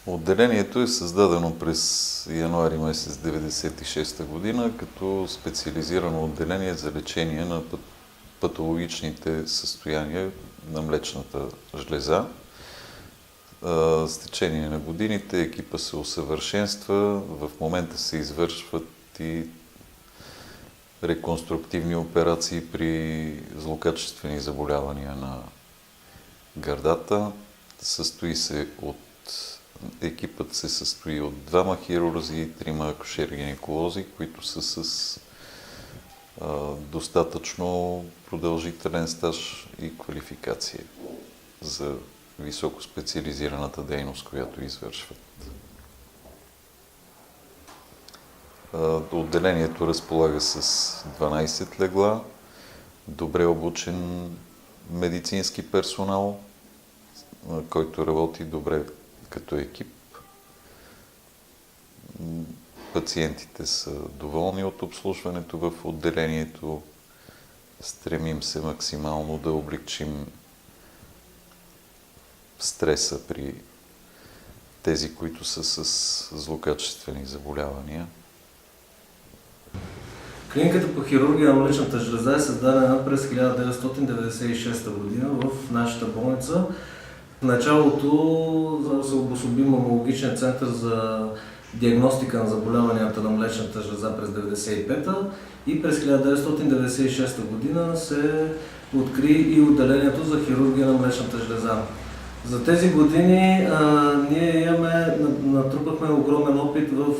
Отделението е създадено през януари месец 1996 година като специализирано отделение за лечение на патологичните състояния на млечната жлеза. С течение на годините екипа се усъвършенства, в момента се извършват и реконструктивни операции при злокачествени заболявания на гърдата. Екипът се състои от 2 хирурзи и 3 акушер-гинеколози, които са с достатъчно продължителен стаж и квалификация за високо специализираната дейност, която извършват. Отделението разполага с 12 легла, добре обучен медицински персонал, който работи добре като екип. Пациентите са доволни от обслужването в отделението. Стремим се максимално да облекчим стреса при тези, които са с злокачествени заболявания. Клиниката по хирургия на млечната жлеза е създадена през 1996 година в нашата болница. В началото се обособи мамологичен център за диагностика на заболяванията на млечната жлеза през 1995 и през 1996 година се откри и отделението за хирургия на млечната жлеза. За тези години ние натрупахме огромен опит в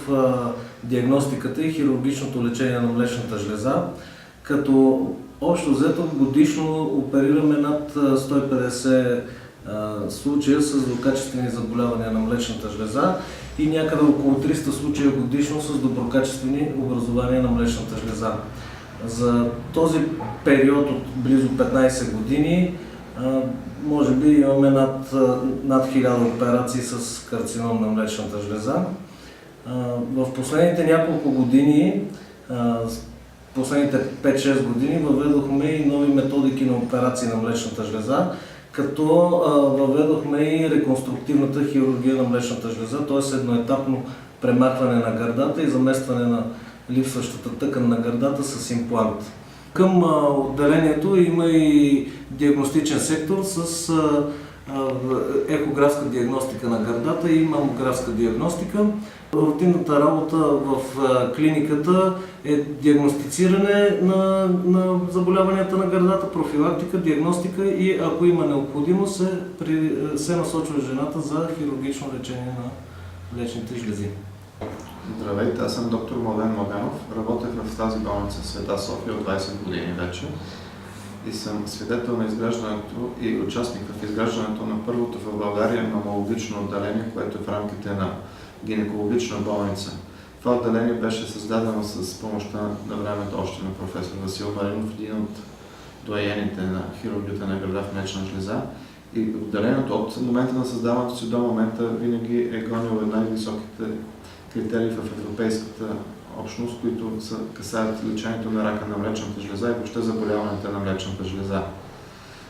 диагностиката и хирургичното лечение на млечната жлеза, като общо взето годишно оперираме над 150 случая с злокачествени заболявания на млечната жлеза и някъде около 300 случая годишно с доброкачествени образования на млечната жлеза. За този период от близо 15 години може би имаме над 1000 операции с карцином на млечната жлеза. В последните няколко години, последните 5-6 години въведохме и нови методики на операции на млечната жлеза, като въведохме и реконструктивната хирургия на млечната жлеза, т.е. едноетапно премахване на гърдата и заместване на липсващата тъкан на гърдата с имплант. Към отделението има и диагностичен сектор с ехографска диагностика на гърдата и мамографска диагностика. Рутинната работа в клиниката е диагностициране на заболяванията на гърдата, профилактика, диагностика и ако има необходимост се насочва жената за хирургично лечение на млечните жлези. Здравейте, аз съм доктор Младен Младенов. Работя в тази болница Света София от 20 години вече и съм свидетел на изграждането и участник в изграждането на първото в България мамологично отделение, което е в рамките на гинекологична болница. Това отделение беше създадено с помощта на времето още на професор Васил Маринов, един от доайените на хирургията на гърда в млечна жлеза. И отделението от момента на създаването си до момента винаги е гонило най-високите критерии в европейската общност, които касаят лечението на рака на млечната жлеза и въобще заболяването на млечната жлеза.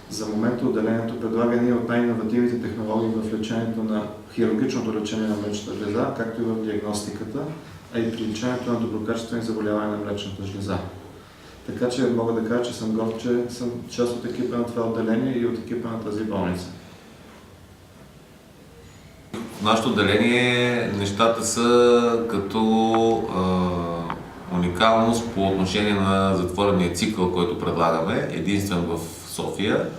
За момента отделението предлага едни от най-инновативните технологии в лечението на хирургичното лечение на млечната жлеза, както и в диагностиката, а и при лечението на доброкачествени заболявания на млечната жлеза. Така че мога да кажа, че съм горд, че съм част от екипа на това отделение и от екипа на тази болница. В нашето отделение нещата са като уникалност по отношение на затворения цикъл, който предлагаме, единствен в София.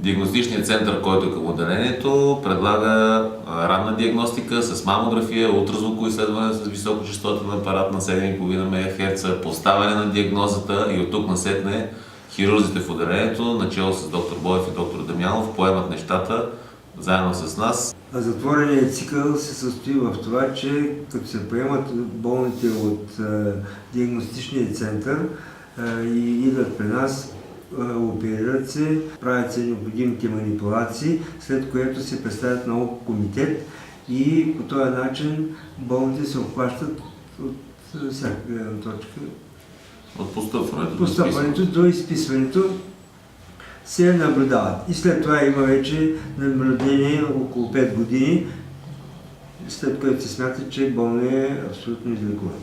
Диагностичният център, който е към отделението, предлага ранна диагностика с мамография, ултразвуково изследване с високочастотен апарат на 7,5 МГц, поставяне на диагнозата и от тук насетне хирурзите в отделението, начало с доктор Боев и доктор Дамянов, поемат нещата заедно с нас. Затвореният цикъл се състои в това, че като се приемат болните от диагностичния център и идват при нас, оперират се, правят се необходимите манипулации, след което се представят на комитет и по този начин болните се обхващат от всяка гледна точка. От постъпването до изписването се наблюдават. И след това има вече наблюдение около 5 години след което се смята, че болният е абсолютно излекуван.